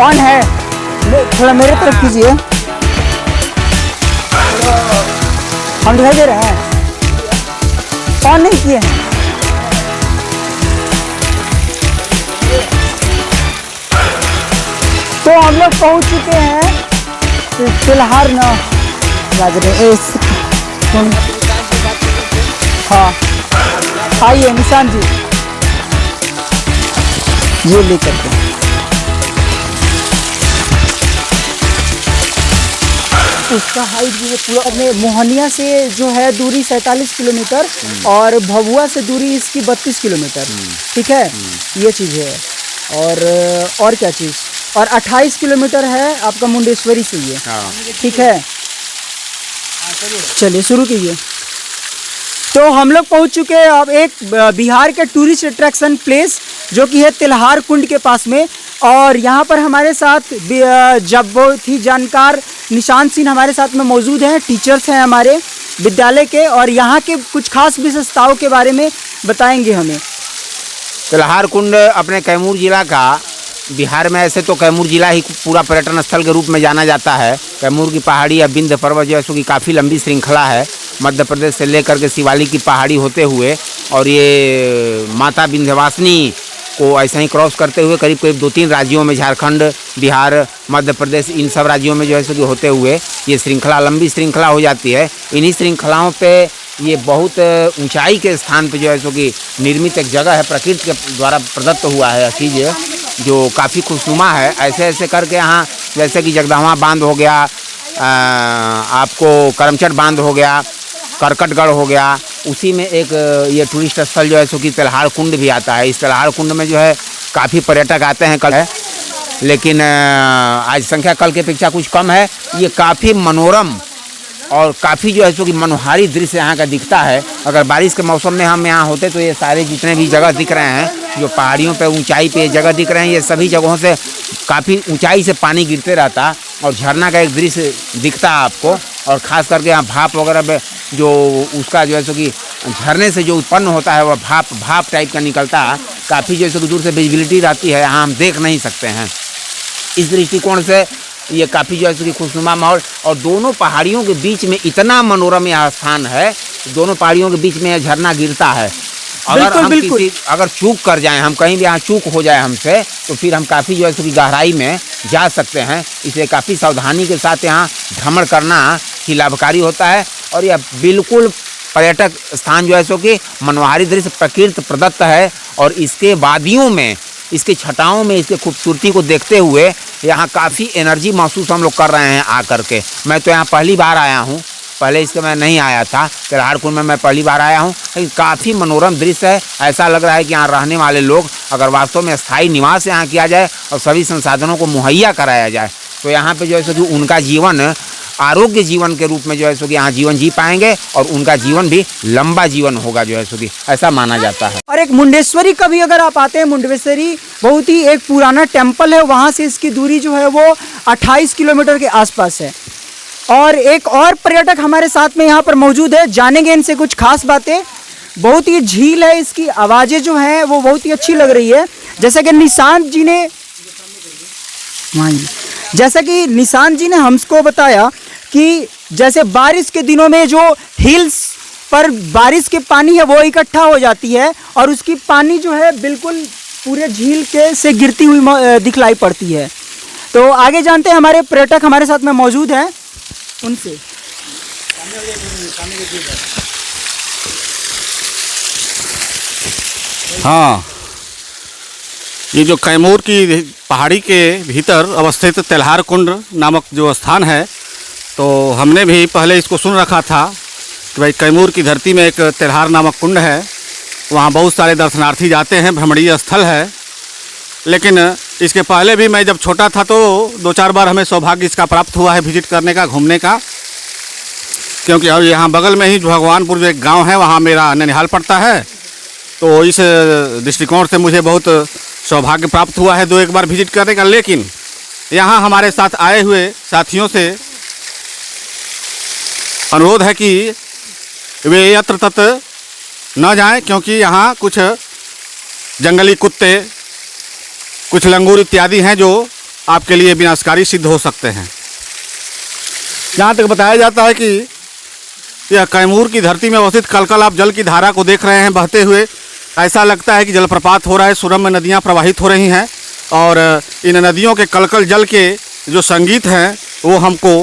On है, थोड़ा मेरे तरफ कीजिए। हम दिखाई दे रहे हैं, ऑन नहीं किए हैं। तो हम लोग पहुंच चुके हैं तिलहार ना हाँ, आइए निशान जी, ये लेकर के उसका हाइट जो है पूरा अपने मोहनिया से जो है दूरी 47 किलोमीटर और भभुआ से दूरी इसकी 32 किलोमीटर। ठीक है, ये चीज़ है। और क्या चीज़, और 28 किलोमीटर है आपका मुंडेश्वरी से ये। ठीक है, चलिए शुरू कीजिए। तो हम लोग पहुंच चुके हैं अब एक बिहार के टूरिस्ट अट्रैक्शन प्लेस जो कि है तिलहार कुंड के पास में। और यहाँ पर हमारे साथ जब बहुत ही जानकार निशान सिंह हमारे साथ में मौजूद हैं, टीचर्स हैं हमारे विद्यालय के, और यहाँ के कुछ खास विशेषताओं के बारे में बताएंगे हमें। तिलहार कुंड अपने कैमूर जिला का, बिहार में ऐसे तो कैमूर जिला ही पूरा पर्यटन स्थल के रूप में जाना जाता है। कैमूर की पहाड़ी या विंध्य पर्वत जो है सो की काफ़ी लंबी श्रृंखला है, मध्य प्रदेश से लेकर के शिवालिक की पहाड़ी होते हुए और ये माता विंध्यवासिनी को ऐसे ही क्रॉस करते हुए करीब करीब 2-3 राज्यों में, झारखंड, बिहार, मध्य प्रदेश, इन सब राज्यों में जो है सो कि होते हुए ये श्रृंखला लंबी श्रृंखला हो जाती है। इन्हीं श्रृंखलाओं पे ये बहुत ऊंचाई के स्थान पे जो है सो कि निर्मित एक जगह है, प्रकृति के द्वारा प्रदत्त हुआ है चीज़ जो काफ़ी खुशनुमा है। ऐसे ऐसे करके यहाँ जैसे कि जगदहवा बांध हो गया, आपको करमचट बांध हो गया, करकटगढ़ हो गया, उसी में एक ये टूरिस्ट स्थल जो है सो कि तिलहार कुंड भी आता है। इस तिलहार कुंड में जो है काफ़ी पर्यटक आते हैं कल है, लेकिन आज संख्या कल की अपेक्षा कुछ कम है। ये काफ़ी मनोरम और काफ़ी जो है सो कि मनोहारी दृश्य यहाँ का दिखता है। अगर बारिश के मौसम में हम यहाँ होते तो ये सारे जितने भी जगह दिख रहे हैं, जो पहाड़ियों पे ऊंचाई पे जगह दिख रहे हैं, ये सभी जगहों से काफ़ी ऊंचाई से पानी गिरते रहता और झरना का एक दृश्य दिखता है आपको। और ख़ास करके यहाँ भाप वगैरह जो उसका जो है सो कि झरने से जो उत्पन्न होता है वह भाप टाइप का निकलता है। काफ़ी जो है सो दूर से विजिबिलिटी रहती है, यहाँ हम देख नहीं सकते हैं। इस दृष्टिकोण से ये काफ़ी जो है सो कि खुशनुमा माहौल, और दोनों पहाड़ियों के बीच में इतना मनोरम यह स्थान है, दोनों पहाड़ियों के बीच में यह झरना गिरता है। अगर चूक कर जाएं, हम कहीं भी यहाँ चूक हो जाए हमसे, तो फिर हम काफ़ी जो है सो कि गहराई में जा सकते हैं। इसलिए काफ़ी सावधानी के साथ यहाँ भ्रमण करना ही लाभकारी होता है। और यह बिल्कुल पर्यटक स्थान जो है सो कि मनोहारी दृश्य प्रकृति प्रदत्त है, और इसके वादियों में, इसके छटाओं में, इसके खूबसूरती को देखते हुए यहाँ काफ़ी एनर्जी महसूस हम लोग कर रहे हैं आकर के। मैं तो यहाँ पहली बार आया हूँ, पहले इसके मैं नहीं आया था। तिलहार कुंड में मैं पहली बार आया हूँ, लेकिन काफ़ी मनोरम दृश्य है। ऐसा लग रहा है कि यहाँ रहने वाले लोग अगर वास्तव में स्थायी निवास यहाँ किया जाए और सभी संसाधनों को मुहैया कराया जाए, तो यहाँ पे जो है सो कि उनका जीवन आरोग्य जीवन के रूप में जो है सो कि यहाँ जीवन जी पाएंगे और उनका जीवन भी लंबा जीवन होगा, जो है सो कि ऐसा माना जाता है। और एक मुंडेश्वरी का भी अगर आप आते हैं, मुंडेश्वरी बहुत ही एक पुराना टेम्पल है, वहाँ से इसकी दूरी जो है वो 28 किलोमीटर के आसपास है। और एक और पर्यटक हमारे साथ में यहाँ पर मौजूद है, जानेंगे इनसे कुछ खास बातें। बहुत ही झील है, इसकी आवाज़ें जो हैं वो बहुत ही अच्छी लग रही है। जैसा कि निशांत जी ने हमको बताया कि जैसे बारिश के दिनों में जो हिल्स पर बारिश के पानी है वो इकट्ठा हो जाती है और उसकी पानी जो है बिल्कुल पूरे झील के से गिरती हुई दिखलाई पड़ती है। तो आगे जानते हैं, हमारे पर्यटक हमारे साथ में मौजूद हैं, उनसे। हाँ, ये जो कैमूर की पहाड़ी के भीतर अवस्थित तिलहार कुंड नामक जो स्थान है, तो हमने भी पहले इसको सुन रखा था कि भाई कैमूर की धरती में एक तिलहार नामक कुंड है, वहाँ बहुत सारे दर्शनार्थी जाते हैं, भ्रमणीय स्थल है। लेकिन इसके पहले भी मैं जब छोटा था तो 2-4 बार हमें सौभाग्य इसका प्राप्त हुआ है विजिट करने का, घूमने का, क्योंकि और यहाँ बगल में ही भगवानपुर जो एक गाँव है वहाँ मेरा ननिहाल पड़ता है। तो इस दृष्टिकोण से मुझे बहुत सौभाग्य प्राप्त हुआ है 2-1 बार विजिट करने का। लेकिन यहाँ हमारे साथ आए हुए साथियों से अनुरोध है कि वे यत्र तत्र न जाएं, क्योंकि यहाँ कुछ जंगली कुत्ते, कुछ लंगूर इत्यादि हैं जो आपके लिए विनाशकारी सिद्ध हो सकते हैं। जहाँ तक बताया जाता है कि यह कैमूर की धरती में अवस्थित कलकल आप जल की धारा को देख रहे हैं बहते हुए। ऐसा लगता है कि जलप्रपात हो रहा है, सुरम्य नदियाँ प्रवाहित हो रही हैं और इन नदियों के कलकल जल के जो संगीत हैं वो हमको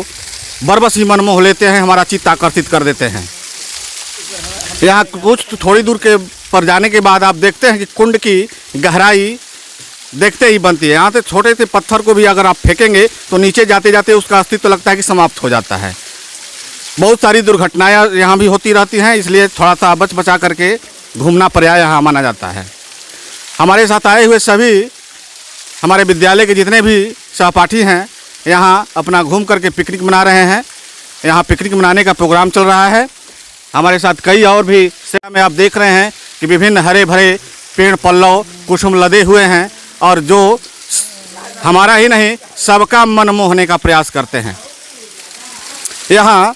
बरबस ही मनमोह लेते हैं, हमारा चित्त आकर्षित कर देते हैं। यहाँ कुछ थोड़ी दूर के पर जाने के बाद आप देखते हैं कि कुंड की गहराई देखते ही बनती है। यहाँ से छोटे से पत्थर को भी अगर आप फेंकेंगे तो नीचे जाते जाते उसका अस्तित्व लगता है कि समाप्त हो जाता है। बहुत सारी दुर्घटनाएं यहाँ भी होती रहती हैं, इसलिए थोड़ा सा बच बचा करके घूमना पर्याय यहाँ माना जाता है। हमारे साथ आए हुए सभी हमारे विद्यालय के जितने भी सहपाठी हैं यहाँ अपना घूम करके पिकनिक मना रहे हैं। यहाँ पिकनिक मनाने का प्रोग्राम चल रहा है। हमारे साथ कई और भी सेवा में आप देख रहे हैं कि विभिन्न हरे भरे पेड़ पल्लव कुसुम लदे हुए हैं और जो हमारा ही नहीं सबका मन मोहने का प्रयास करते हैं। यहाँ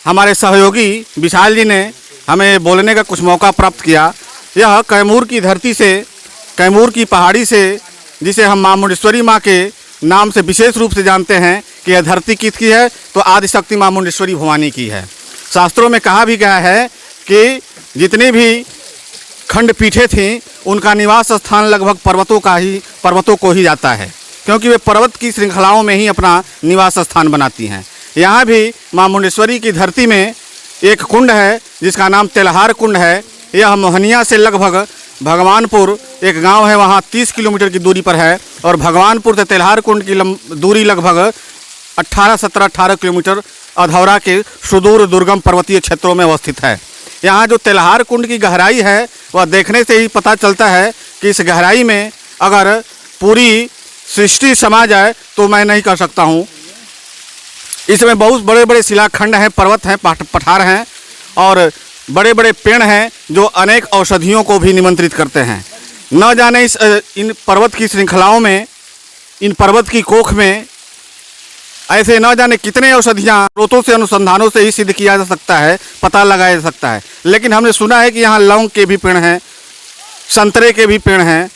हमारे सहयोगी विशाल जी ने हमें बोलने का कुछ मौका प्राप्त किया। यह कैमूर की धरती से, कैमूर की पहाड़ी से, जिसे हम माँ मुंडेश्वरी माँ के नाम से विशेष रूप से जानते हैं कि यह धरती किसकी है, तो आदिशक्ति माँ मुंडेश्वरी भवानी की है। शास्त्रों में कहा भी गया है कि जितनी भी खंडपीठें थीं उनका निवास स्थान लगभग पर्वतों को ही जाता है, क्योंकि वे पर्वत की श्रृंखलाओं में ही अपना निवास स्थान बनाती हैं। यहाँ भी माँ मुंडेश्वरी की धरती में एक कुंड है जिसका नाम तेल्हार कुंड है। यह मोहनिया से लगभग भगवानपुर एक गांव है, वहाँ 30 किलोमीटर की दूरी पर है और भगवानपुर से तेल्हार कुंड की दूरी लगभग 18 किलोमीटर अधौरा के सुदूर दुर्गम पर्वतीय क्षेत्रों में अवस्थित है। यहाँ जो तेल्हार कुंड की गहराई है वह देखने से ही पता चलता है कि इस गहराई में अगर पूरी सृष्टि समा जाए तो मैं नहीं कर सकता हूँ। इसमें बहुत बड़े बड़े शिलाखंड हैं, पर्वत हैं, पठार हैं और बड़े बड़े पेड़ हैं जो अनेक औषधियों को भी निमंत्रित करते हैं। न जाने इन पर्वत की श्रृंखलाओं में, इन पर्वत की कोख में ऐसे न जाने कितने औषधियाँ स्रोतों से, अनुसंधानों से ही सिद्ध किया जा सकता है, पता लगाया जा सकता है। लेकिन हमने सुना है कि यहाँ लौंग के भी पेड़ हैं, संतरे के भी पेड़ हैं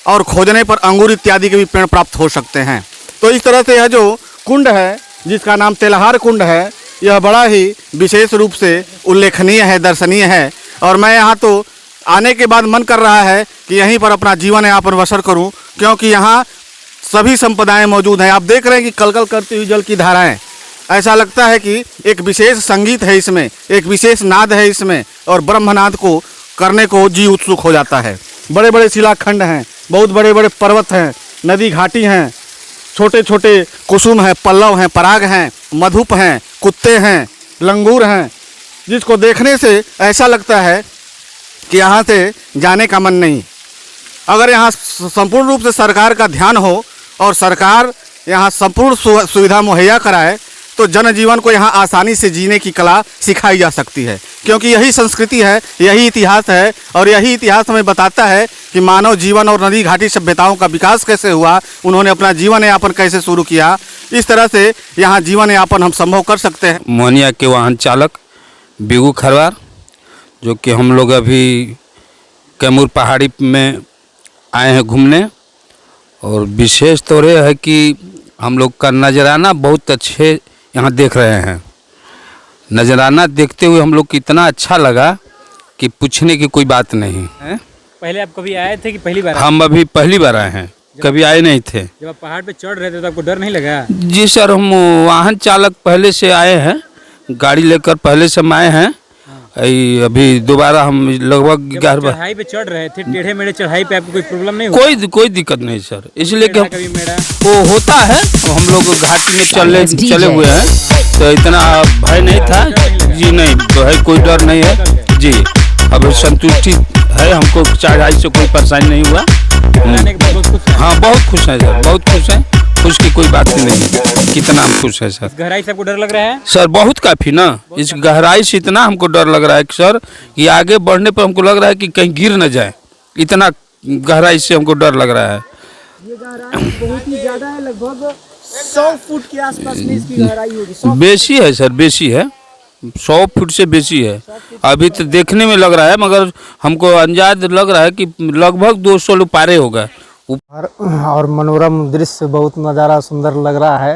और खोजने पर अंगूर इत्यादि के भी पेड़ प्राप्त हो सकते हैं। तो इस तरह से यह जो कुंड है जिसका नाम तेल्हार कुंड है, यह बड़ा ही विशेष रूप से उल्लेखनीय है, दर्शनीय है और मैं यहाँ तो आने के बाद मन कर रहा है कि यहीं पर अपना जीवन यापन बसर करूँ, क्योंकि यहाँ सभी संपदाएं मौजूद हैं। आप देख रहे हैं कि कलकल करती हुई जल की धाराएं, ऐसा लगता है कि एक विशेष संगीत है इसमें, एक विशेष नाद है इसमें और ब्रह्मनाद को करने को जी उत्सुक हो जाता है। बड़े बड़े शिलाखंड हैं, बहुत बड़े बड़े पर्वत हैं, नदी घाटी हैं, छोटे छोटे कुसुम हैं, पल्लव हैं, पराग हैं, मधुप हैं, कुत्ते हैं, लंगूर हैं, जिसको देखने से ऐसा लगता है कि यहाँ से जाने का मन नहीं। अगर यहाँ संपूर्ण रूप से सरकार का ध्यान हो और सरकार यहाँ संपूर्ण सुविधा मुहैया कराए तो जनजीवन को यहाँ आसानी से जीने की कला सिखाई जा सकती है, क्योंकि यही संस्कृति है, यही इतिहास है और यही इतिहास हमें बताता है कि मानव जीवन और नदी घाटी सभ्यताओं का विकास कैसे हुआ, उन्होंने अपना जीवन यापन कैसे शुरू किया। इस तरह से यहाँ जीवन यापन हम संभव कर सकते हैं। मोहनिया के वाहन चालक बिगू खरवार, जो कि हम लोग अभी कैमूर पहाड़ी में आए हैं घूमने और विशेष तौर यह है कि हम लोग का नजराना बहुत अच्छे यहाँ देख रहे हैं। नजराना देखते हुए हम लोग को इतना अच्छा लगा कि पूछने की कोई बात नहीं है। पहले आप कभी आए थे कि पहली बार? हम अभी पहली बार आए हैं, कभी आए नहीं थे। जब आप पहाड़ पे चढ़ रहे थे तो आपको डर नहीं लगा? जी सर, हम वाहन चालक पहले से आए हैं, गाड़ी लेकर पहले से हम आए हैं। अभी दोबारा हम लगभग चढ़ाई पे चढ़ रहे थे, टेढ़े मेढ़े चढ़ाई पे आपको कोई प्रॉब्लम नहीं हुआ? कोई दिक्कत नहीं सर, इसलिए कि कभी मेरा वो होता है, हम लोग घाटी में चले हुए हैं तो इतना भय नहीं था जी। नहीं भाई, कोई डर नहीं है जी। अब संतुष्टि है, हमको चढ़ाई से कोई परेशानी नहीं हुआ। हाँ बहुत खुश हैं सर, बहुत खुश हैं, खुश की कोई बात ही नहीं। कितना हम खुश है सर। गहराई से आपको डर लग रहा है? सर बहुत काफ़ी ना, इस गहराई से इतना हमको डर लग रहा है कि सर कि आगे बढ़ने पर हमको लग रहा है कि कहीं गिर न जाए, इतना गहराई से हमको डर लग रहा है। ये गहराई बहुत ही ज़्यादा है, लगभग 100 फुट के आसपास में इसकी गहराई होगी। बेसी है सर, बेसी है, 100 फुट से बेसी है। अभी तो देखने में लग रहा है, मगर हमको अंदाज लग रहा है कि लगभग 200 पारे होगा, और मनोरम दृश्य, बहुत नज़ारा सुंदर लग रहा है।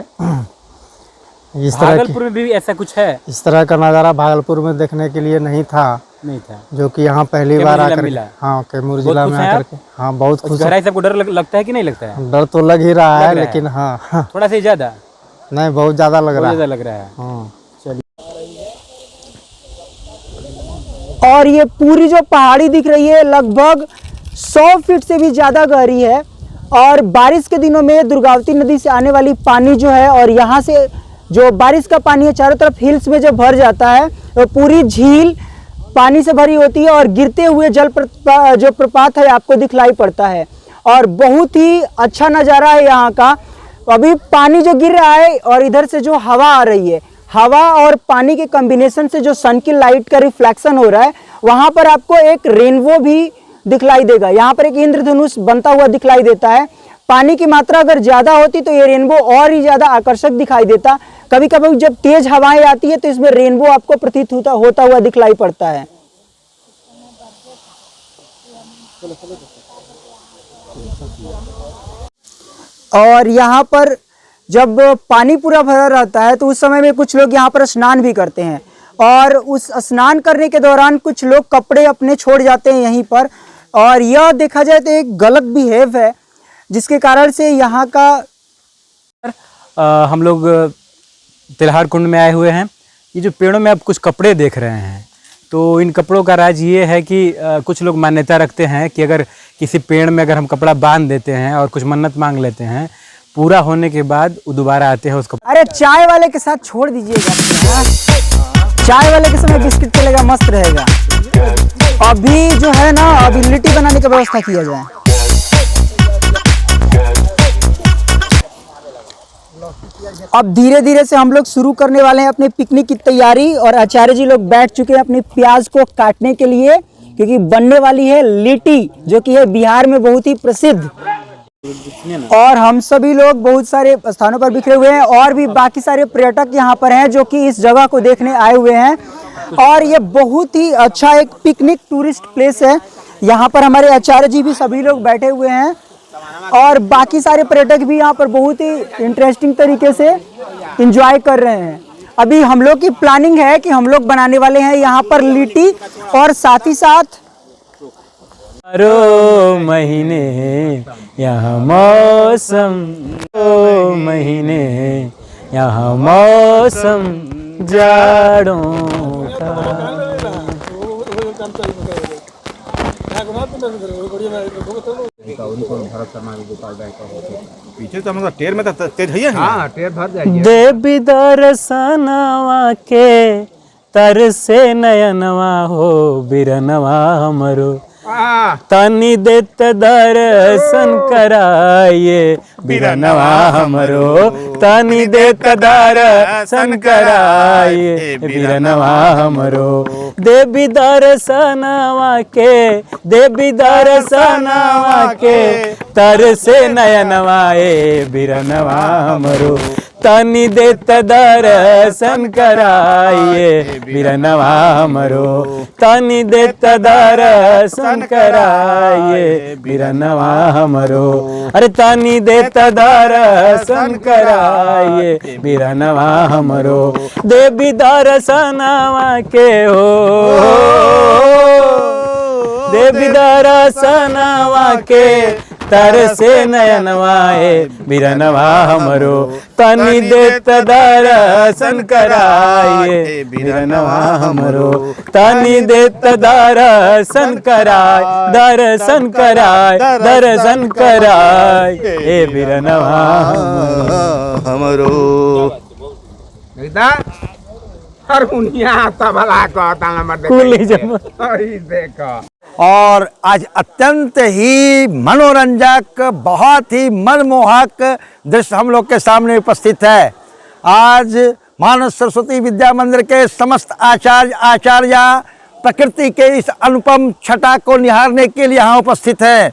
इस तरह भागलपुर में भी ऐसा कुछ है? इस तरह का नज़ारा भागलपुर में देखने के लिए नहीं था, नहीं था, जो कि यहाँ पहली कैमूर बार जिला आकर मिला। हाँ, कैमूर जिला में आकर के हाँ बहुत खुश। गहराई सबको डर लगता है कि नहीं लगता है? डर तो लग ही रहा है, लग रहा लेकिन हाँ थोड़ा सा ज्यादा नहीं, बहुत ज़्यादा लग रहा है। ज्यादा लग रहा है। हाँ। और ये पूरी जो पहाड़ी दिख रही है लगभग 100 फीट से भी ज़्यादा गहरी है। और बारिश के दिनों में दुर्गावती नदी से आने वाली पानी जो है, और यहाँ से जो बारिश का पानी है चारों तरफ हिल्स में जब भर जाता है तो पूरी झील पानी से भरी होती है और गिरते हुए जो प्रपात है आपको दिखलाई पड़ता है। और बहुत ही अच्छा नज़ारा है यहाँ का। अभी पानी जो गिर रहा है और इधर से जो हवा आ रही है, हवा और पानी के कॉम्बिनेशन से जो सन की लाइट का रिफ्लेक्शन हो रहा है, वहाँ पर आपको एक रेनबो भी दिखलाई देगा। यहाँ पर एक इंद्रधनुष बनता हुआ दिखलाई देता है। पानी की मात्रा अगर ज़्यादा होती तो ये रेनबो और ही ज़्यादा आकर्षक दिखाई देता। कभी कभी जब तेज़ हवाएं आती है तो इसमें रेनबो आपको प्रतीत होता हुआ दिखलाई पड़ता है। और यहाँ पर जब पानी पूरा भरा रहता है तो उस समय में कुछ लोग यहाँ पर स्नान भी करते हैं, और उस स्नान करने के दौरान कुछ लोग कपड़े अपने छोड़ जाते हैं यहीं पर। और यह देखा जाए तो एक गलत बिहेव है, जिसके कारण से यहाँ का हम लोग तिलहार कुंड में आए हुए हैं। ये जो पेड़ों में आप कुछ कपड़े देख रहे हैं, तो इन कपड़ों का राज ये है कि कुछ लोग मान्यता रखते हैं कि अगर किसी पेड़ में अगर हम कपड़ा बांध देते हैं और कुछ मन्नत मांग लेते हैं, पूरा होने के बाद वो दोबारा आते हैं उसको। अरे चाय वाले के साथ छोड़ दीजिएगा, चाय वाले के समय बिस्किट चलेगा, मस्त रहेगा। अभी जो है ना, अभी लिट्टी बनाने का व्यवस्था किया जाए। अब धीरे धीरे से हम लोग शुरू करने वाले हैं अपने पिकनिक की तैयारी, और आचार्य जी लोग बैठ चुके हैं अपनी प्याज को काटने के लिए, क्योंकि बनने वाली है लिट्टी, जो कि है बिहार में बहुत ही प्रसिद्ध। और हम सभी लोग बहुत सारे स्थानों पर बिखरे हुए हैं, और भी बाकी सारे पर्यटक यहाँ पर हैं जो कि इस जगह को देखने आए हुए हैं। और ये बहुत ही अच्छा एक पिकनिक टूरिस्ट प्लेस है। यहाँ पर हमारे आचार्य जी भी सभी लोग बैठे हुए हैं, और बाकी सारे पर्यटक भी यहाँ पर बहुत ही इंटरेस्टिंग तरीके से एंजॉय कर रहे हैं। अभी हम लोग की प्लानिंग है कि हम लोग बनाने वाले हैं यहाँ पर लिट्टी, और साथ ही साथ रो महीने यहाँ मौसम, रो महीने यहाँ मौसम जाड़ों का। पीछे तो हम टेर में तो तेज है। हाँ, टेर भर जाएगी। देवी दर्शनवा के तरसे नयनवा हो बिरनवा हमरो, तनी देत दर्शन कराइए बिरनवा हमरो, तनी देत दर्शन कराइए बिरनवा हमरो। देवी दर्शनवा के, देवी दर्शनवा के तरसे नयनवा ए बिरनवा हमरो, तनी देत दर्शन कराइए बिरनवा हमरो, तनी देत दर्शन कराइए बिरनवा हमरो। अरे तनी देत दर्शन कराइए बिरनवा हमरो, देवी दर्शनवा के हो, देवी दर्शनवा के तरसे नयनवा ए बिरनवा हमरो, तनी देत दर्शन कराइए बिरनवा हमरो, तनी देत दर्शन कराय, दर्शन कराय, दर्शन कराय ए बिरनवा हमरो। देखो, और आज अत्यंत ही मनोरंजक, बहुत ही मनमोहक दृश्य हम लोग के सामने उपस्थित है। आज मानस सरस्वती विद्या मंदिर के समस्त आचार्य प्रकृति के इस अनुपम छटा को निहारने के लिए यहाँ उपस्थित हैं।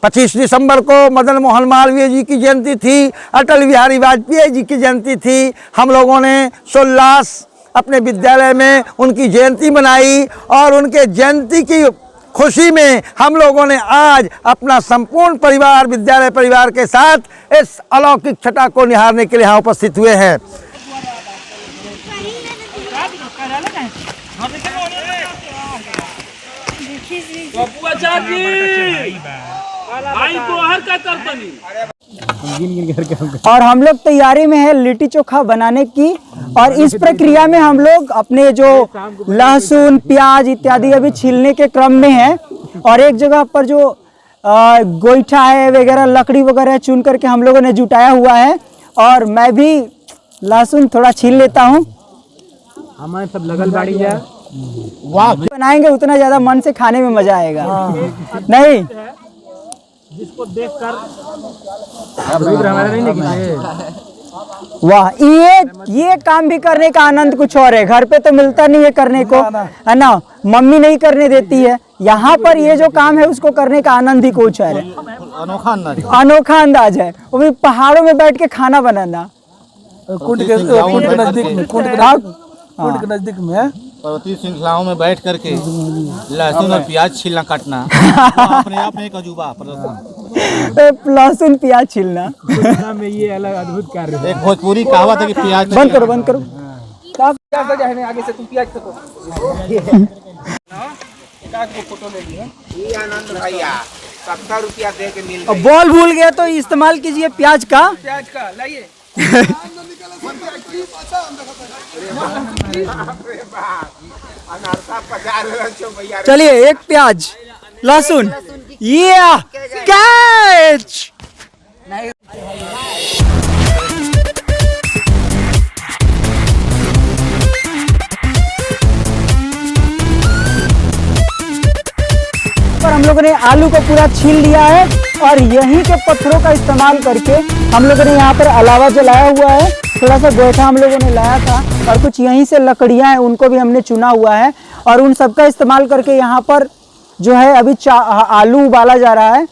25 दिसंबर को मदन मोहन मालवीय जी की जयंती थी, अटल बिहारी वाजपेयी जी की जयंती थी। हम लोगों ने सोल्लास अपने विद्यालय में उनकी जयंती मनाई, और उनके जयंती की खुशी में हम लोगों ने आज अपना संपूर्ण परिवार, विद्यालय परिवार के साथ इस अलौकिक छटा को निहारने के लिए यहाँ उपस्थित हुए हैं। और हम लोग तैयारी में है लिट्टी चोखा बनाने की, और इस प्रक्रिया में हम लोग अपने जो लहसुन प्याज इत्यादि अभी छीलने के क्रम में है। और एक जगह पर जो गोईठा है वगैरह लकड़ी वगैरह चुन करके हम लोगों ने जुटाया हुआ है, और मैं भी लहसुन थोड़ा छील लेता हूँ। हमारे सब लगल बाड़ी है, बनाएंगे उतना ज़्यादा मन से खाने में मज़ा आएगा। नहीं जिसको देखकर नहीं लगी। वाह, ये काम भी करने का आनंद कुछ और है। घर पे तो मिलता नहीं है करने को, है ना, मम्मी नहीं करने देती है। यहाँ पर ये जो काम है उसको करने का आनंद ही कुछ है, अनोखा अंदाज है। वो भी पहाड़ों में बैठ के खाना बनाना। कुंड के नजदीक में पर्वतीय श्रृंखलाओं में बैठ करके लहसुन और प्याज छीलना काटना अपने आप में एक अजूबा प्रदर्शन। लहसुन प्याज छीलना में ये अलग अद्भुत कार्य है। एक भोजपुरी कहावत है कि प्याज बंद करो बंद करो। आगे से तुम प्याज तको। ये आनंद भैया 70 रुपया दे के मिल अब बॉल भूल गया तो इस्तेमाल कीजिए प्याज का। लाइए। चलिए एक प्याज लहसुन, ये कैच। पर हम लोगों ने आलू को पूरा छील लिया है, और यहीं के पत्थरों का इस्तेमाल करके हम लोगों ने यहाँ पर अलावा जलाया हुआ है। थोड़ा सा गोईठा हम लोगों ने लाया था, और कुछ यहीं से लकड़ियाँ हैं उनको भी हमने चुना हुआ है, और उन सब का इस्तेमाल करके यहाँ पर जो है अभी आलू उबाला जा रहा है।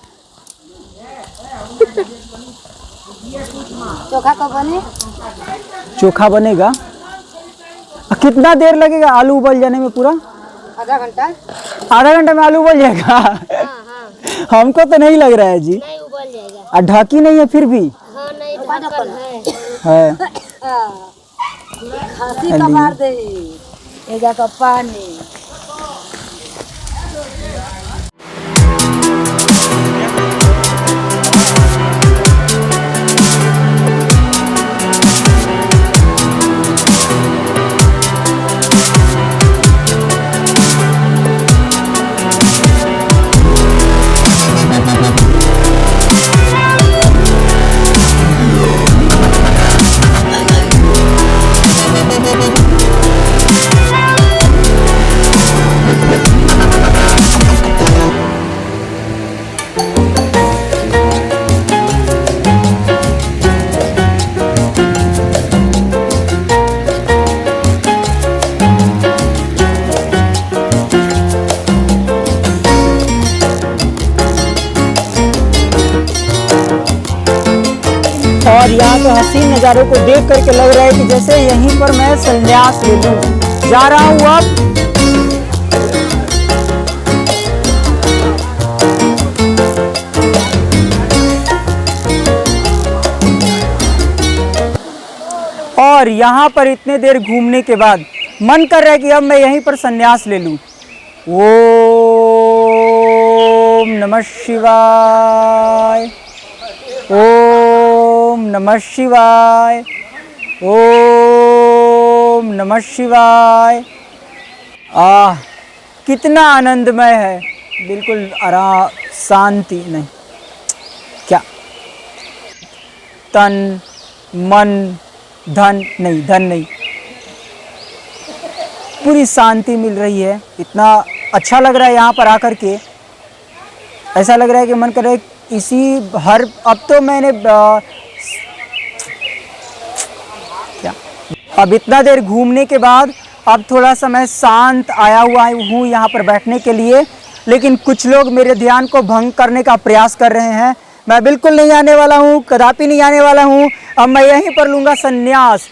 चोखा कब बने? चोखा बनेगा। कितना देर लगेगा आलू उबल जाने में? पूरा आधा घंटा। आधा घंटा में आलू उबल जाएगा? हाँ। हमको तो नहीं लग रहा है जी। नहीं उबल जाएगा। और ढकी नहीं है फिर भी? हाँ नहीं ढक्कन है। खांसी का मार दे एजा का पानी। और यहाँ के हसीन नज़ारों को देख करके लग रहा है कि जैसे यहीं पर मैं संन्यास ले लूँ। जा रहा हूँ अब। और यहाँ पर इतने देर घूमने के बाद मन कर रहा है कि अब मैं यहीं पर संन्यास ले लूँ। ओम नमः शिवाय, ओम नमः शिवाय, ओम नमः शिवाय। कितना आनंदमय है, बिल्कुल आराम, शांति। नहीं क्या तन मन धन नहीं, धन नहीं, पूरी शांति मिल रही है। इतना अच्छा लग रहा है यहाँ पर आकर के। ऐसा लग रहा है कि मन कर रहा है इसी हर, अब तो मैंने क्या, अब इतना देर घूमने के बाद अब थोड़ा सा मैं शांत आया हुआ हूँ यहाँ पर बैठने के लिए, लेकिन कुछ लोग मेरे ध्यान को भंग करने का प्रयास कर रहे हैं। मैं बिल्कुल नहीं आने वाला हूँ, कदापि नहीं आने वाला हूँ। अब मैं यहीं पर लूँगा संन्यास।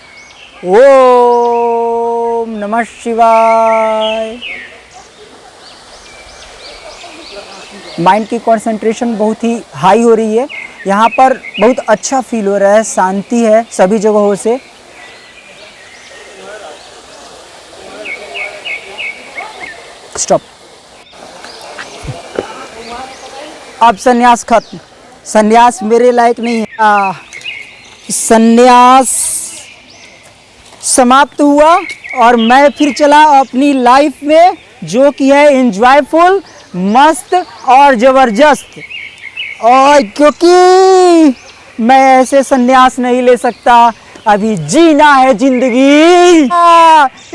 ओम नमः शिवाय, माइंड की कंसंट्रेशन बहुत ही हाई हो रही है। यहाँ पर बहुत अच्छा फील हो रहा है, शांति है सभी जगहों से। स्टॉप। अब संन्यास खत्म, संन्यास मेरे लायक नहीं है। संन्यास समाप्त हुआ और मैं फिर चला अपनी लाइफ में, जो कि है एंजॉयफुल, मस्त और ज़बरदस्त। और क्योंकि मैं ऐसे संन्यास नहीं ले सकता, अभी जीना है जिंदगी।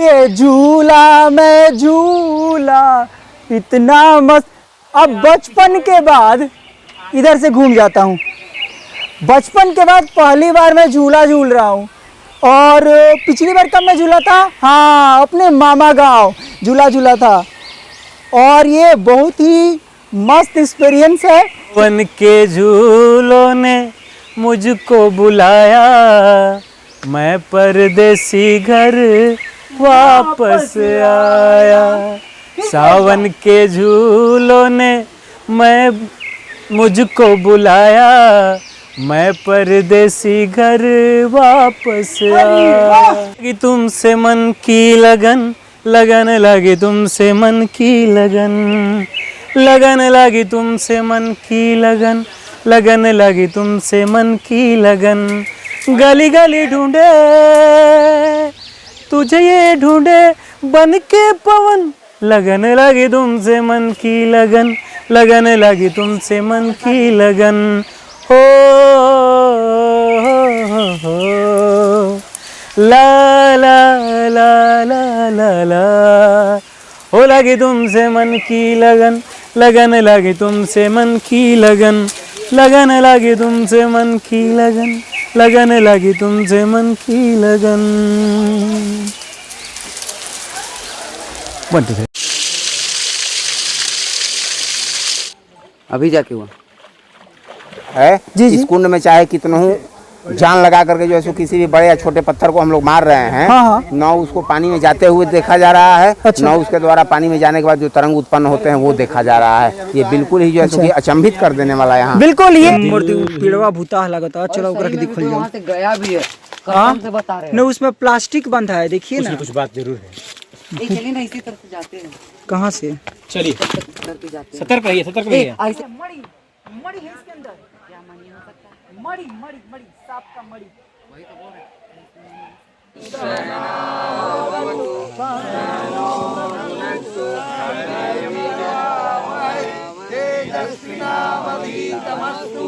ये झूला मैं झूला इतना मस्त। अब बचपन के बाद इधर से घूम जाता हूँ। बचपन के बाद पहली बार मैं झूला झूल रहा हूँ। और पिछली बार कब मैं झूला था? हाँ, अपने मामा गांव झूला झूला था। और ये बहुत ही मस्त एक्सपीरियंस है। वन के झूलों ने मुझको बुलाया, मैं परदेसी घर वापस आया। सावन के झूलों ने मुझको बुलाया, मैं परदेसी घर वापस आया। लगी तुमसे मन की लगन, लगन लगी तुमसे मन की लगन, लगन लगी तुमसे मन की लगन, लगन लगी तुमसे मन की लगन। गली गली ढूंढे तुझे ये ढूंढे बन के पवन, लगन लगी तुमसे मन की लगन, लगन लगी तुमसे मन की लगन। हो ला ला ला ला ला ला, हो लगी तुमसे मन की लगन, लगन लगी तुमसे मन की लगन, लगन लगी तुमसे मन की लगन, लगन लगी तुमसे मन की लगन। अभी जाके हुआ है जी, जी। इस कुंड में चाहे कितनों जान लगा करके जो है सो किसी भी बड़े या छोटे पत्थर को हम लोग मार रहे हैं, हाँ, हाँ। न उसको पानी में जाते हुए देखा जा रहा है, अच्छा। न उसके द्वारा पानी में जाने के बाद जो तरंग उत्पन्न होते हैं वो देखा जा रहा है। ये बिल्कुल ही जो है सो कि अचंभित कर देने वाला है यहाँ। बिल्कुल ये मूर्ति पीड़वा भूता लगता। चलो करके दिखल जाओ। से गया भी है, हाँ? कसम से बता रहे न उसमें प्लास्टिक बंधा है, देखिए ना। कुछ बात जरूर है। हैं। चलिए ना, इसी तरफ से जाते हैं। कहाँ से? चलिए करके जाते हैं। सतर्क रहिए, सतर्क रहिए। ऐसे मड़ी मड़ी है इसके अंदर। क्या मनी हो सकता है? मड़ी मड़ी मड़ी सांप का मड़ी। वही तो बोल रहे हैं। तेजस्विनावधीतमस्तु।